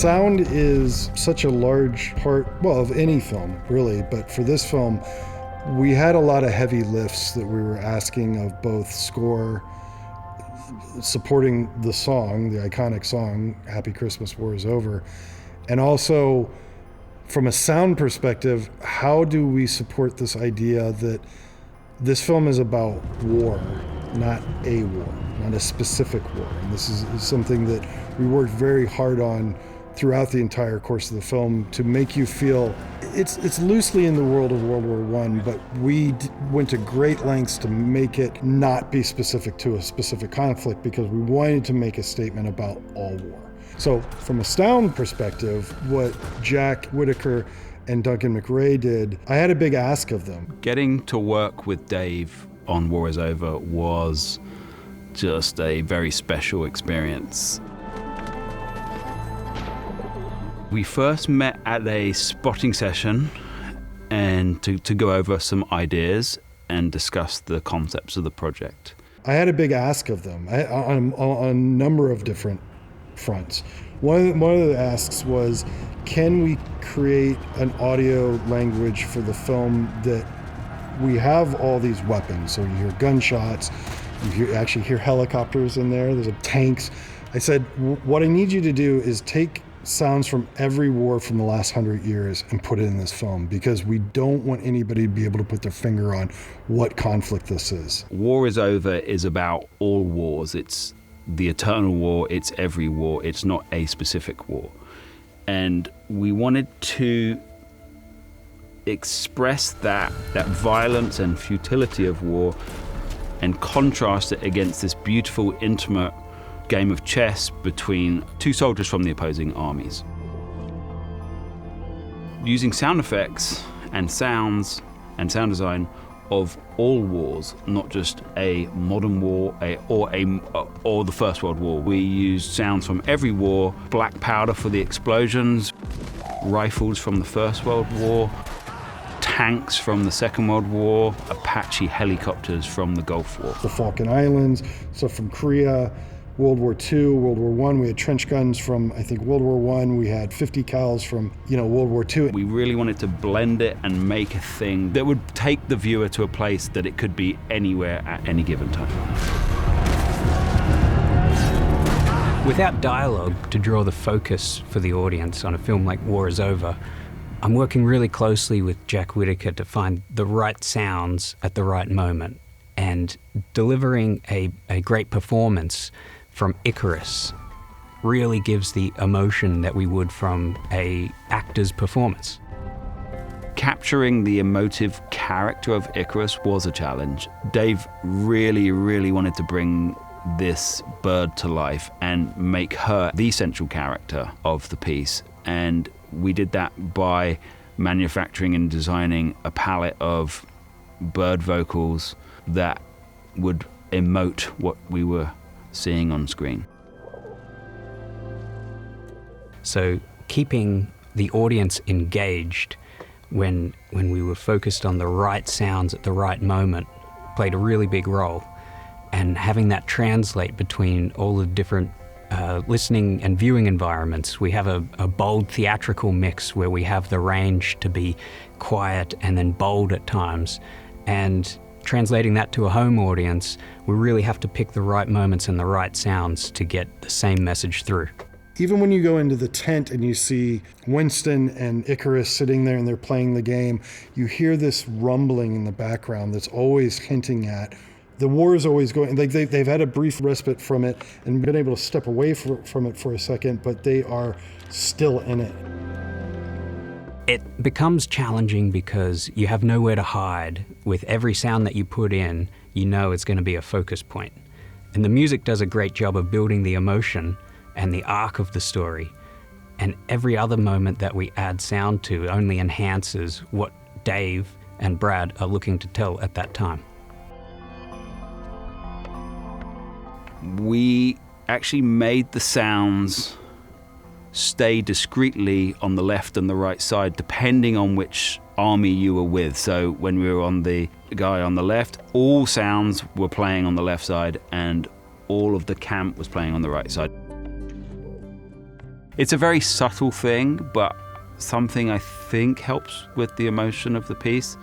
Sound is such a large part, well, of any film, really, but for this film, we had a lot of heavy lifts that we were asking of both score, supporting the song, the iconic song, Happy Christmas, War is Over, and also from a sound perspective, how do we support this idea that this film is about war, not a war, not a specific war. And this is something that we worked very hard on throughout the entire course of the film to make you feel it's loosely in the world of World War I, but we went to great lengths to make it not be specific to a specific conflict because we wanted to make a statement about all war. So from a sound perspective, what Jack Whitaker and Duncan McRae did, I had a big ask of them. Getting to work with Dave on War is Over was just a very special experience. We first met at a spotting session and to go over some ideas and discuss the concepts of the project. I had a big ask of them on a number of different fronts. One of the asks was, can we create an audio language for the film that we have all these weapons? So you hear gunshots, you actually hear helicopters in there, there's tanks. I said, what I need you to do is take sounds from every war from the last 100 years and put it in this film, because we don't want anybody to be able to put their finger on what conflict this is. War is Over is about all wars. It's the eternal war, it's every war, it's not a specific war. And we wanted to express that violence and futility of war and contrast it against this beautiful, intimate game of chess between two soldiers from the opposing armies. Using sound effects and sounds and sound design of all wars, not just a modern war or the First World War. We used sounds from every war, black powder for the explosions, rifles from the First World War, tanks from the Second World War, Apache helicopters from the Gulf War. The Falkland Islands, so from Korea, World War II, World War I, we had trench guns from, I think, World War I, we had 50 cals from, World War II. We really wanted to blend it and make a thing that would take the viewer to a place that it could be anywhere at any given time. Without dialogue to draw the focus for the audience on a film like War is Over, I'm working really closely with Jack Whitaker to find the right sounds at the right moment and delivering a great performance from Icarus really gives the emotion that we would from an actor's performance. Capturing the emotive character of Icarus was a challenge. Dave really, really wanted to bring this bird to life and make her the central character of the piece. And we did that by manufacturing and designing a palette of bird vocals that would emote what we were seeing on screen. So keeping the audience engaged when we were focused on the right sounds at the right moment played a really big role. And having that translate between all the different listening and viewing environments. We have a bold theatrical mix where we have the range to be quiet and then bold at times. And translating that to a home audience, we really have to pick the right moments and the right sounds to get the same message through. Even when you go into the tent and you see Winston and Icarus sitting there and they're playing the game, you hear this rumbling in the background that's always hinting at the war is always going. Like they've had a brief respite from it and been able to step away from it for a second, but they are still in it. It becomes challenging because you have nowhere to hide. With every sound that you put in, you know it's going to be a focus point. And the music does a great job of building the emotion and the arc of the story. And every other moment that we add sound to only enhances what Dave and Brad are looking to tell at that time. We actually made the sounds stay discreetly on the left and the right side, depending on which army you were with. So when we were on the guy on the left, all sounds were playing on the left side and all of the camp was playing on the right side. It's a very subtle thing, but something I think helps with the emotion of the piece,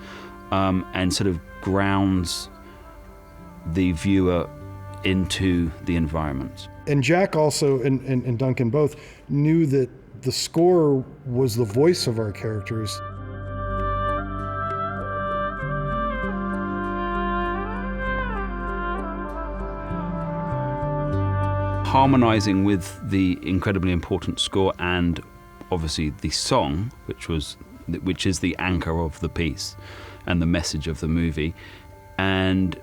and sort of grounds the viewer into the environment. And Jack also, and Duncan both, knew that the score was the voice of our characters. Harmonizing with the incredibly important score and obviously the song, which is the anchor of the piece and the message of the movie, and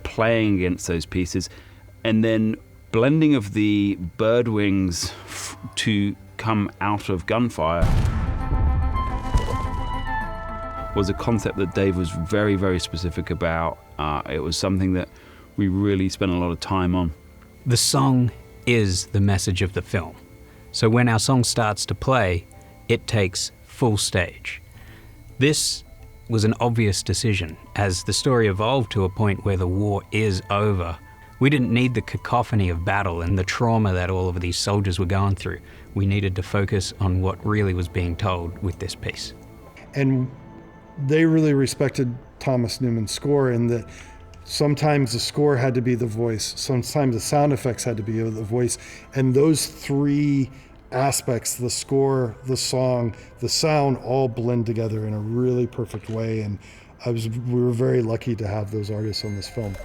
playing against those pieces, and then blending of the bird wings to come out of gunfire was a concept that Dave was very, very specific about. It was something that we really spent a lot of time on. The song is the message of the film. So when our song starts to play, it takes full stage. This was an obvious decision. As the story evolved to a point where the war is over, we didn't need the cacophony of battle and the trauma that all of these soldiers were going through. We needed to focus on what really was being told with this piece. And they really respected Thomas Newman's score in that sometimes the score had to be the voice, sometimes the sound effects had to be the voice, and those three aspects, the score, the song, the sound, all blend together in a really perfect way. And we were very lucky to have those artists on this film.